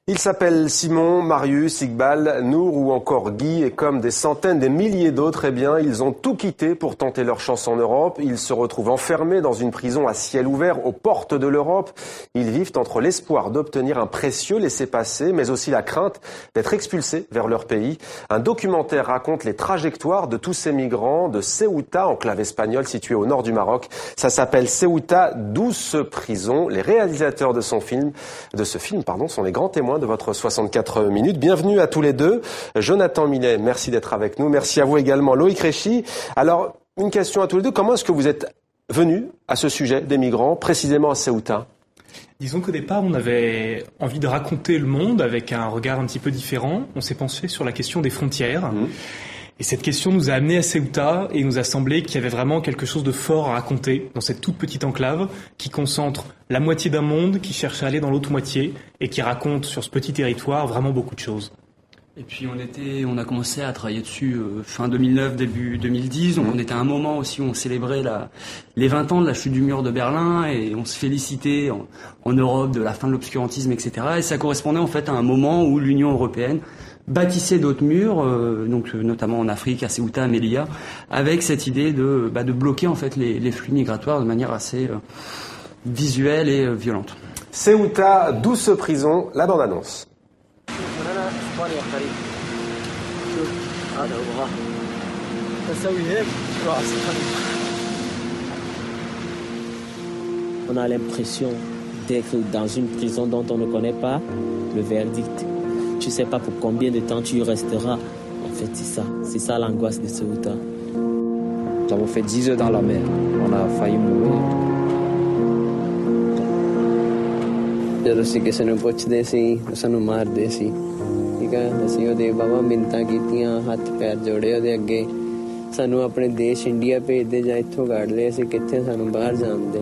Ils s'appellent Simon, Marius, Iqbal, Nour ou encore Guy et comme des centaines, des milliers d'autres, ils ont tout quitté pour tenter leur chance en Europe. Ils se retrouvent enfermés dans une prison à ciel ouvert aux portes de l'Europe. Ils vivent entre l'espoir d'obtenir un précieux laissez-passer, mais aussi la crainte d'être expulsés vers leur pays. Un documentaire raconte les trajectoires de tous ces migrants de Ceuta, enclave espagnole située au nord du Maroc. Ça s'appelle Ceuta, douce prison. Les réalisateurs de ce film, sont les grands témoins de votre 64 minutes. Bienvenue à tous les deux. Jonathan Millet, merci d'être avec nous. Merci à vous également, Loïc Réchy. Alors, une question à tous les deux. Comment est-ce que vous êtes venus à ce sujet des migrants, précisément à Ceuta ? Disons qu'au départ, on avait envie de raconter le monde avec un regard un petit peu différent. On s'est penché sur la question des frontières. Et cette question nous a amenés à Ceuta et il nous a semblé qu'il y avait vraiment quelque chose de fort à raconter dans cette toute petite enclave qui concentre la moitié d'un monde qui cherche à aller dans l'autre moitié et qui raconte sur ce petit territoire vraiment beaucoup de choses. Et puis on a commencé à travailler dessus fin 2009, début 2010. Donc on était à un moment aussi où on célébrait les 20 ans de la chute du mur de Berlin et on se félicitait en Europe de la fin de l'obscurantisme, etc. Et ça correspondait en fait à un moment où l'Union européenne bâtissait d'autres murs, donc notamment en Afrique, à Ceuta, à Melilla, avec cette idée de bloquer en fait les flux migratoires de manière assez visuelle et violente. Ceuta, douce prison, la bande-annonce. On a l'impression d'être dans une prison dont on ne connaît pas le verdict. Tu ne sais pas pour combien de temps tu y resteras. En fait, c'est ça l'angoisse de Ceuta. Nous avons fait 10 heures dans la mer. On a failli mourir. ਜਦੋਂ ਅਸੀਂ ਕਿਸੇ ਨੂੰ ਪੁੱਛਦੇ ਸੀ ਸਾਨੂੰ ਮਾਰਦੇ ਸੀ ਠੀਕ ਹੈ ਅਸੀਂ ਉਹਦੇ ਬਾਬਾ ਮਿੰਨਤਾਂ ਕੀਤੀਆਂ ਹੱਥ ਪੈਰ ਜੋੜੇ ਉਹਦੇ ਅੱਗੇ ਸਾਨੂੰ ਆਪਣੇ ਦੇਸ਼ ਇੰਡੀਆ ਭੇਜਦੇ ਜਾਂ ਇੱਥੋਂ ਕੱਢ ਲਏ ਅਸੀਂ ਕਿੱਥੇ ਸਾਨੂੰ ਬਾਹਰ ਜਾਣਦੇ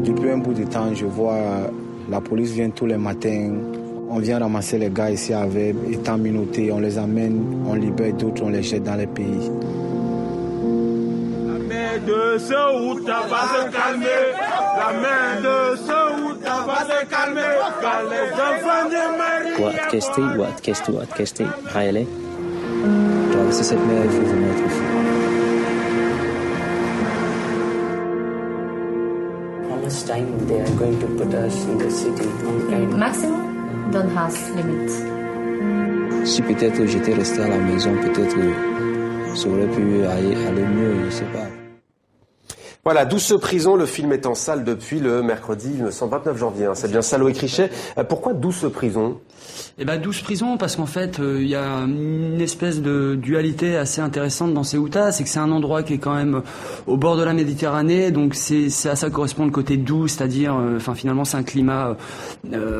Depuis un bout de temps, je vois la police vient tous les matins. On vient ramasser les gars ici avec étant menottés, on les amène, on libère d'autres, on les jette dans les pays. La mer de Ceuta va se calmer. La mer de Ceuta va se calmer. Car les enfants de Marie. Waad kesti, maxaa yeelay Traverser cette mer, il faut vraiment être fou. How much time they are going to put us in the city? Maximum don't has limits. Si peut-être j'étais resté à la maison, peut-être ça aurait pu aller mieux, je ne sais pas. Voilà, Douce prison, le film est en salle depuis le mercredi, il me semble, 29 janvier. C'est bien ça, Loïc Richet. Pourquoi Douce prison ? Douce prison parce qu'en fait il y a une espèce de dualité assez intéressante dans Ceuta, c'est que c'est un endroit qui est quand même au bord de la Méditerranée, donc c'est à ça correspond le côté doux, c'est-à-dire finalement c'est un climat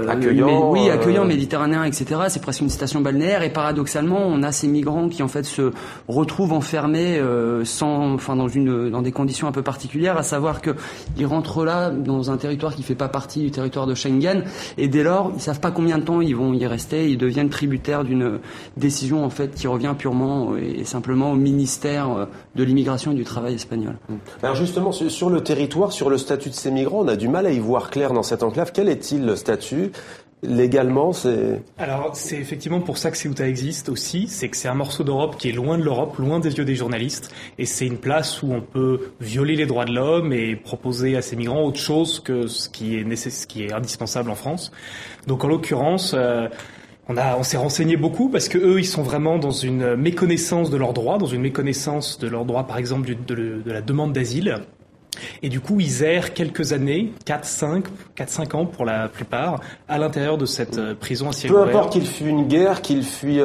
accueillant, accueillant, méditerranéen, etc. C'est presque une station balnéaire et paradoxalement on a ces migrants qui en fait se retrouvent enfermés dans des conditions un peu particulières, à savoir que ils rentrent là dans un territoire qui fait pas partie du territoire de Schengen et dès lors ils savent pas combien de temps ils vont y rester. Ils deviennent tributaires d'une décision en fait qui revient purement et simplement au ministère de l'immigration et du travail espagnol. Alors justement, sur le territoire, sur le statut de ces migrants, on a du mal à y voir clair dans cette enclave. Quel est-il le statut ? Légalement, c'est... Alors, c'est effectivement pour ça que Ceuta existe aussi, c'est que c'est un morceau d'Europe qui est loin de l'Europe, loin des yeux des journalistes, et c'est une place où on peut violer les droits de l'homme et proposer à ces migrants autre chose que ce qui est indispensable en France. Donc, en l'occurrence, on s'est renseigné beaucoup parce que eux, ils sont vraiment dans une méconnaissance de leurs droits, par exemple, de la demande d'asile. Et du coup, ils errent quelques années, 4-5 ans pour la plupart, à l'intérieur de cette prison à ciel ouvert. Peu importe qu'ils fuient une guerre, qu'ils fuient...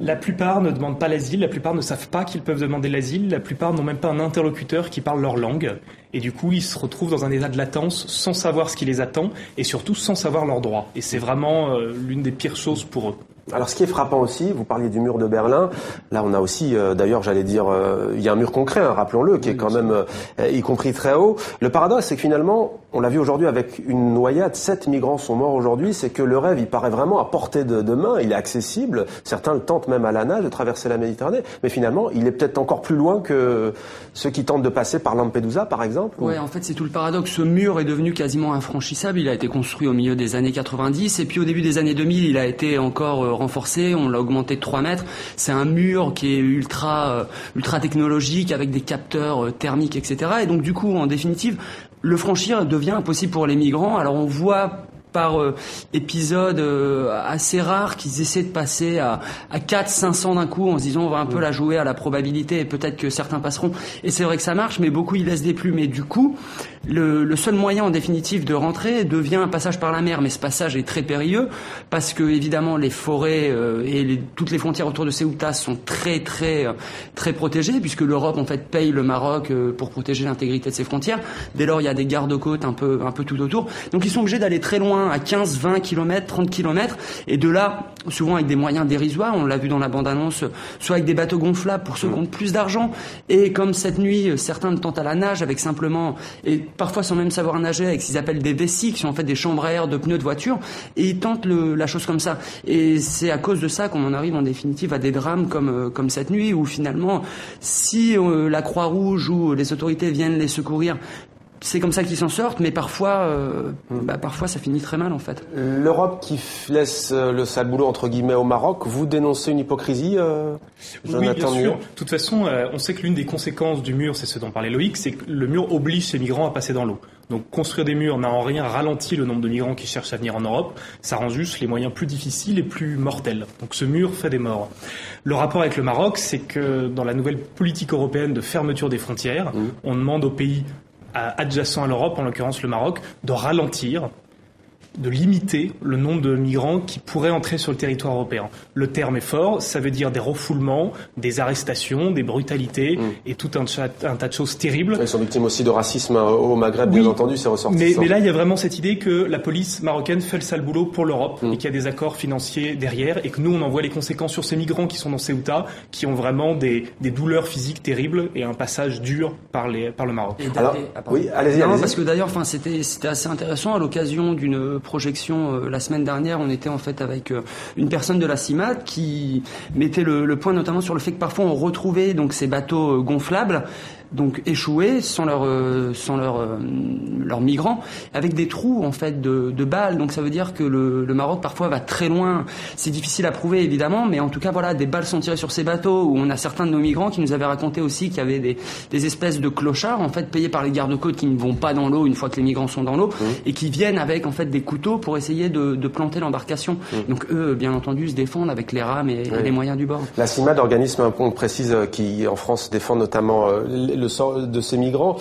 La plupart ne demandent pas l'asile, la plupart ne savent pas qu'ils peuvent demander l'asile, la plupart n'ont même pas un interlocuteur qui parle leur langue. Et du coup, ils se retrouvent dans un état de latence sans savoir ce qui les attend et surtout sans savoir leurs droits. Et c'est vraiment l'une des pires choses pour eux. Alors ce qui est frappant aussi, vous parliez du mur de Berlin, là on a aussi, d'ailleurs j'allais dire, il y a un mur concret, hein, rappelons-le, qui est quand même, y compris très haut. Le paradoxe, c'est que finalement, on l'a vu aujourd'hui avec une noyade, 7 migrants sont morts aujourd'hui, c'est que le rêve, il paraît vraiment à portée de main, il est accessible, certains le tentent même à la nage de traverser la Méditerranée, mais finalement, il est peut-être encore plus loin que ceux qui tentent de passer par Lampedusa, par exemple. Ouais, en fait, c'est tout le paradoxe. Ce mur est devenu quasiment infranchissable. Il a été construit au milieu des années 90, et puis au début des années 2000, il a été encore renforcé, on l'a augmenté de 3 mètres. C'est un mur qui est ultra technologique avec des capteurs thermiques, etc. Et donc du coup, en définitive, le franchir devient impossible pour les migrants. Alors on voit par épisodes assez rares qu'ils essaient de passer à 400-500 d'un coup en se disant on va un peu la jouer à la probabilité et peut-être que certains passeront. Et c'est vrai que ça marche, mais beaucoup ils laissent des plumes. Et du coup, le seul moyen en définitive de rentrer devient un passage par la mer. Mais ce passage est très périlleux parce que évidemment les forêts et toutes les frontières autour de Ceuta sont très protégées, puisque l'Europe en fait paye le Maroc pour protéger l'intégrité de ses frontières. Dès lors, il y a des gardes-côtes un peu tout autour. Donc ils sont obligés d'aller très loin, à 15, 20 km, 30 km, et de là, souvent avec des moyens dérisoires, on l'a vu dans la bande-annonce, soit avec des bateaux gonflables pour ceux qui ont plus d'argent, et comme cette nuit, certains tentent à la nage avec simplement, et parfois sans même savoir nager, avec ce qu'ils appellent des vessies, qui sont en fait des chambres à air de pneus de voiture, et ils tentent la chose comme ça. Et c'est à cause de ça qu'on en arrive en définitive à des drames comme cette nuit, où finalement, si la Croix-Rouge ou les autorités viennent les secourir, c'est comme ça qu'ils s'en sortent, mais parfois ça finit très mal en fait. L'Europe qui laisse le sale boulot entre guillemets au Maroc, vous dénoncez une hypocrisie, Jonathan? Oui, bien sûr. De toute façon, on sait que l'une des conséquences du mur, c'est ce dont parlait Loïc, c'est que le mur oblige ces migrants à passer dans l'eau. Donc construire des murs n'a en rien ralenti le nombre de migrants qui cherchent à venir en Europe, ça rend juste les moyens plus difficiles et plus mortels. Donc ce mur fait des morts. Le rapport avec le Maroc, c'est que dans la nouvelle politique européenne de fermeture des frontières, on demande aux pays adjacents à l'Europe, en l'occurrence le Maroc, de ralentir, de limiter le nombre de migrants qui pourraient entrer sur le territoire européen. Le terme est fort, ça veut dire des refoulements, des arrestations, des brutalités et tout un tas de choses terribles. Ils sont victimes aussi de racisme au Maghreb, bien entendu, c'est ressortissant. Mais là, il y a vraiment cette idée que la police marocaine fait le sale boulot pour l'Europe et qu'il y a des accords financiers derrière et que nous, on en voit les conséquences sur ces migrants qui sont dans Ceuta, qui ont vraiment des douleurs physiques terribles et un passage dur par le Maroc. Alors, oui, allez-y. Parce que d'ailleurs, c'était assez intéressant à l'occasion d'une projection la semaine dernière. On était en fait avec une personne de la CIMAD qui mettait le point notamment sur le fait que parfois on retrouvait donc ces bateaux gonflables donc échoués sans leurs migrants, avec des trous en fait de balles. Donc ça veut dire que le Maroc parfois va très loin. C'est difficile à prouver évidemment, mais en tout cas voilà, des balles sont tirées sur ces bateaux où on a certains de nos migrants qui nous avaient raconté aussi qu'il y avait des espèces de clochards en fait payés par les gardes-côtes qui ne vont pas dans l'eau une fois que les migrants sont dans l'eau et qui viennent avec en fait des couteaux pour essayer de planter l'embarcation. Donc eux bien entendu se défendent avec les rames et les moyens du bord. La CIMAD, organisme, on précise, qui en France défend notamment le sort de ces migrants.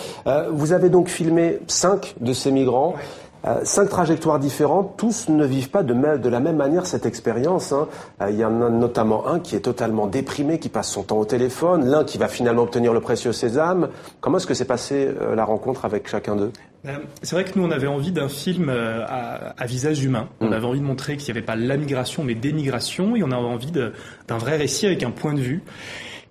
Vous avez donc filmé 5 de ces migrants. 5 trajectoires différentes, tous ne vivent pas de la même manière cette expérience. Il y en a notamment un qui est totalement déprimé, qui passe son temps au téléphone, l'un qui va finalement obtenir le précieux sésame. Comment est-ce que s'est passée la rencontre avec chacun d'eux ? C'est vrai que nous, on avait envie d'un film à visage humain. On avait envie de montrer qu'il n'y avait pas la migration, mais des migrations, et on avait envie d'un vrai récit avec un point de vue.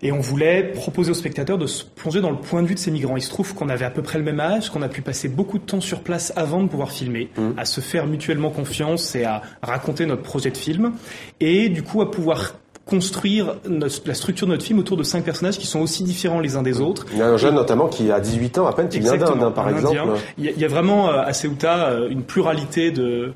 Et on voulait proposer aux spectateurs de se plonger dans le point de vue de ces migrants. Il se trouve qu'on avait à peu près le même âge, qu'on a pu passer beaucoup de temps sur place avant de pouvoir filmer, à se faire mutuellement confiance et à raconter notre projet de film. Et du coup, à pouvoir construire la structure de notre film autour de 5 personnages qui sont aussi différents les uns des autres. Il y a un jeune notamment qui a 18 ans à peine, qui vient d'Inde, par exemple. Il y a vraiment à Ceuta une pluralité de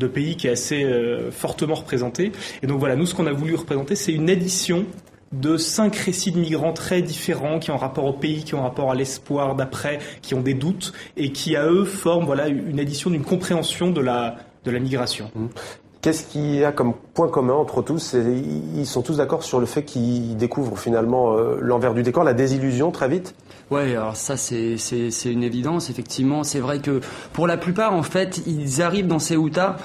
pays qui est assez fortement représentée. Et donc voilà, nous, ce qu'on a voulu représenter, c'est une édition de 5 récits de migrants très différents qui ont rapport au pays, qui ont rapport à l'espoir d'après, qui ont des doutes et qui à eux forment une édition d'une compréhension de la migration. Qu'est-ce qu'il y a comme point commun entre tous ? Ils sont tous d'accord sur le fait qu'ils découvrent finalement l'envers du décor, la désillusion très vite ? Ouais, alors ça c'est une évidence effectivement. C'est vrai que pour la plupart en fait ils arrivent dans Ceuta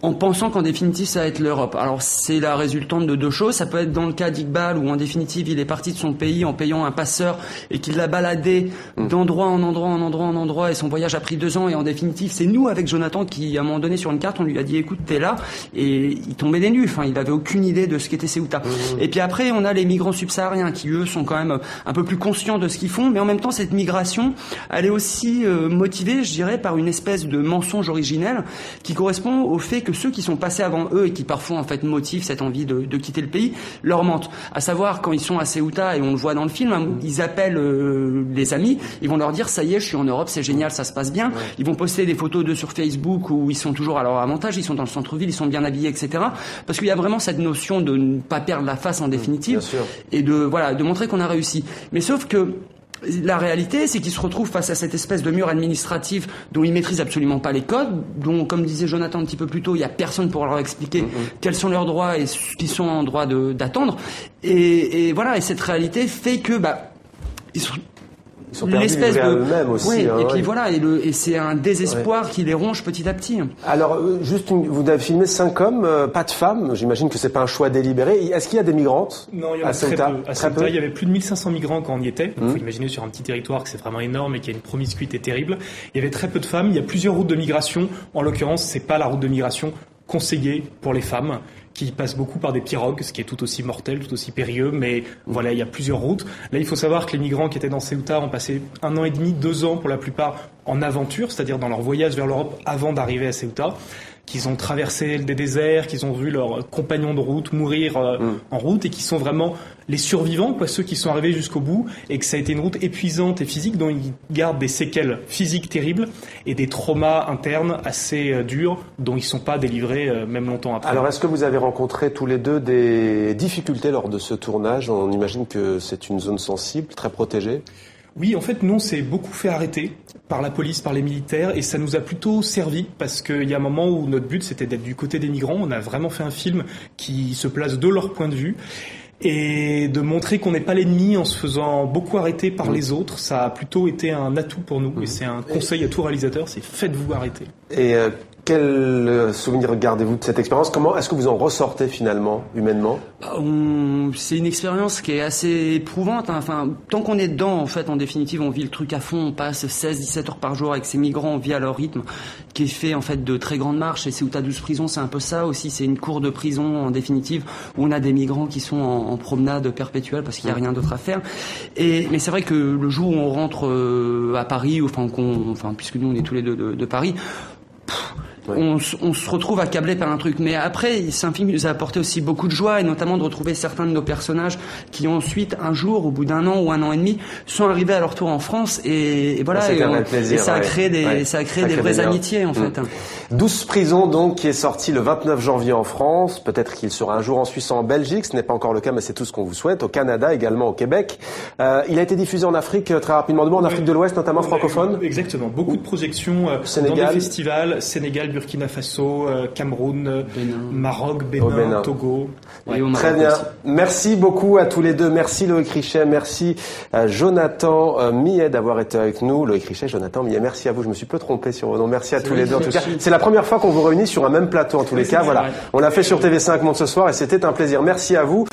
en pensant qu'en définitive ça va être l'Europe. Alors c'est la résultante de deux choses. Ça peut être dans le cas d'Iqbal où en définitive il est parti de son pays en payant un passeur et qu'il l'a baladé d'endroit en endroit et son voyage a pris 2 ans et en définitive c'est nous avec Jonathan qui à un moment donné sur une carte on lui a dit écoute t'es là et il tombait des nues. Enfin il avait aucune idée de ce qu'était Ceuta. Et puis après on a les migrants subsahariens qui eux sont quand même un peu plus conscients de ce qu'ils font, mais en même temps cette migration elle est aussi motivée je dirais par une espèce de mensonge originel qui correspond au fait que ceux qui sont passés avant eux et qui parfois en fait motivent cette envie de quitter le pays leur mentent. À savoir quand ils sont à Ceuta et on le voit dans le film, hein, ils appellent les amis, ils vont leur dire ça y est je suis en Europe, c'est génial, ça se passe bien. Ils vont poster des photos d'eux sur Facebook où ils sont toujours à leur avantage, ils sont dans le centre-ville, ils sont bien habillés, etc. Parce qu'il y a vraiment cette notion de ne pas perdre la face en définitive et de montrer qu'on a réussi. Mais sauf que la réalité, c'est qu'ils se retrouvent face à cette espèce de mur administratif dont ils maîtrisent absolument pas les codes, dont, comme disait Jonathan un petit peu plus tôt, il y a personne pour leur expliquer quels sont leurs droits et ce qu'ils sont en droit d'attendre. Et voilà, et cette réalité fait que, ils sont l'espèce de eux-mêmes aussi. Oui, et puis voilà, et c'est un désespoir qui les ronge petit à petit. Alors, vous avez filmé 5 hommes, pas de femmes. J'imagine que c'est pas un choix délibéré. Est-ce qu'il y a des migrantes? Non, il y en a très peu. À Ceuta, il y avait plus de 1500 migrants quand on y était. Donc, faut imaginer sur un petit territoire que c'est vraiment énorme et qu'il y a une promiscuité terrible. Il y avait très peu de femmes. Il y a plusieurs routes de migration. En l'occurrence, c'est pas la route de migration conseillée pour les femmes, qui passe beaucoup par des pirogues, ce qui est tout aussi mortel, tout aussi périlleux, mais voilà, il y a plusieurs routes. Là, il faut savoir que les migrants qui étaient dans Ceuta ont passé 1 an et demi, 2 ans pour la plupart en aventure, c'est-à-dire dans leur voyage vers l'Europe avant d'arriver à Ceuta, qu'ils ont traversé des déserts, qu'ils ont vu leurs compagnons de route mourir en route et qui sont vraiment les survivants, ceux qui sont arrivés jusqu'au bout, et que ça a été une route épuisante et physique dont ils gardent des séquelles physiques terribles et des traumas internes assez durs dont ils ne sont pas délivrés même longtemps après. Alors est-ce que vous avez rencontré tous les deux des difficultés lors de ce tournage? On imagine que c'est une zone sensible, très protégée. Oui, en fait, nous, on s'est beaucoup fait arrêter par la police, par les militaires, et ça nous a plutôt servi, parce qu'il y a un moment où notre but, c'était d'être du côté des migrants. On a vraiment fait un film qui se place de leur point de vue, et de montrer qu'on n'est pas l'ennemi en se faisant beaucoup arrêter par les autres. Ça a plutôt été un atout pour nous, et c'est un conseil à tout réalisateur, c'est faites-vous arrêter. Et quel souvenir gardez-vous de cette expérience? Comment est-ce que vous en ressortez finalement, humainement? C'est une expérience qui est assez éprouvante. Enfin, tant qu'on est dedans, en fait, en définitive, on vit le truc à fond. On passe 16-17 heures par jour avec ces migrants, on vit à leur rythme, qui est fait en fait de très grandes marches. Et Ceuta 12 prisons, c'est un peu ça aussi. C'est une cour de prison, en définitive, où on a des migrants qui sont en promenade perpétuelle parce qu'il n'y a rien d'autre à faire. Mais c'est vrai que le jour où on rentre à Paris, puisque nous on est tous les deux de Paris, on se retrouve accablé par un truc. Mais après, c'est un film qui nous a apporté aussi beaucoup de joie, et notamment de retrouver certains de nos personnages qui ensuite, un jour, au bout d'1 an ou 1 an et demi, sont arrivés à leur tour en France, et voilà, ça a créé des vraies amitiés en fait. 12 prisons donc, qui est sorti le 29 janvier en France. Peut-être qu'il sera un jour en Suisse, en Belgique. Ce n'est pas encore le cas, mais c'est tout ce qu'on vous souhaite. Au Canada, également au Québec. Il a été diffusé en Afrique très rapidement, en Afrique de l'Ouest, notamment francophone. Exactement. Beaucoup de projections dans des festivals. Sénégal, Burkina Faso, Cameroun, Maroc, Bénin, Togo. Très bien. Merci beaucoup à tous les deux. Merci Loïc Richet, merci Jonathan Millet d'avoir été avec nous. Loïc Richet, Jonathan Millet, merci à vous. Je me suis peu trompé sur vos noms. Merci à tous les deux. En tout cas, c'est la première fois qu'on vous réunit sur un même plateau. En tous les cas, voilà. On l'a fait sur TV5 Monde ce soir et c'était un plaisir. Merci à vous.